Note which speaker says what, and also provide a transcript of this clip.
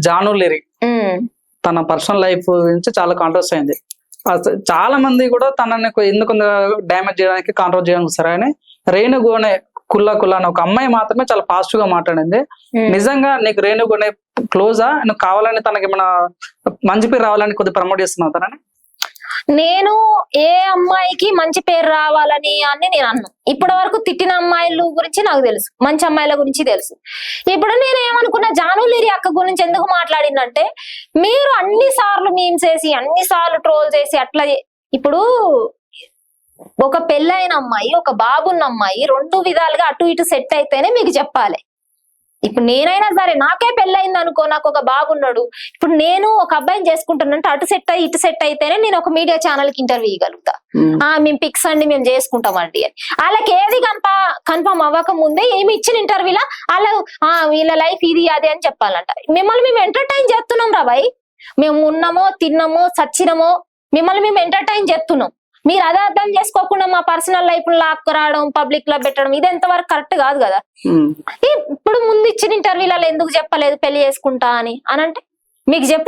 Speaker 1: జాను లిరి తన personal life గురించి చాలా కాంట్రవర్సీ అయింది. చాలా మంది కూడా తనని ఎందుకు డ్యామేజ్ చేయడానికి కాంట్రవర్సీ చేయడానికి వస్తారు. కానీ రేణుగోనే కుల్లా అని ఒక అమ్మాయి మాత్రమే చాలా పాజిటివ్ గా మాట్లాడింది. నిజంగా నీకు రేణుగోనే క్లోజా? నువ్వు కావాలని తనకి ఏమైనా మంచి పేరు రావాలని కొద్దిగా ప్రమోట్ చేస్తున్నావు తనని?
Speaker 2: నేను ఏ అమ్మాయికి మంచి పేరు రావాలని అని నేను అన్నాను. ఇప్పటి వరకు తిట్టిన అమ్మాయిల గురించి నాకు తెలుసు, మంచి అమ్మాయిల గురించి తెలుసు. ఇప్పుడు నేను ఏమనుకున్నా, జాను లిరి అక్క గురించి ఎందుకు మాట్లాడిందంటే, మీరు అన్ని సార్లు మీమ్స్ చేసి అన్ని సార్లు ట్రోల్ చేసి అట్లా ఇప్పుడు ఒక పెళ్ళైన అమ్మాయి ఒక బాబున్న అమ్మాయి రెండు విధాలుగా అటు ఇటు సెట్ అయితేనే మీకు చెప్పాలి. ఇప్పుడు నేనైనా సరే నాకే పెళ్ళయింది అనుకో, నాకు ఒక బాబున్నాడు, ఇప్పుడు నేను ఒక అబ్బాయిని చేసుకుంటానంటే అటు సెట్ అయ్యి ఇటు సెట్ అయితేనే నేను ఒక మీడియా ఛానల్ కి ఇంటర్వ్యూ ఇవ్వగలుగుతా. మేము పిక్స్ అండి మేము చేసుకుంటామండి అని. వాళ్ళకి ఏది కన్ఫర్మ్ అవ్వక ముందే ఏమి ఇచ్చిన ఇంటర్వ్యూలా వీళ్ళ లైఫ్ ఇది అది అని చెప్పాలంట. మిమ్మల్ని మేము ఎంటర్టైన్ చేస్తున్నాం రా భయ్, మేము ఉన్నామో తిన్నామో సచ్చినమో మిమ్మల్ని మేము ఎంటర్టైన్ చేస్తున్నాం. మీరు అదే అర్థం చేసుకోకుండా మా పర్సనల్ లైఫ్ లాక్కరావడం, పబ్లిక్ లో పెట్టడం, ఇది ఎంతవరకు కరెక్ట్ కాదు కదా. ఇప్పుడు ముందు ఇచ్చిన ఇంటర్వ్యూలలో ఎందుకు చెప్పలేదు పెళ్లి చేసుకుంటా అని అంటే, మీకు చెప్పి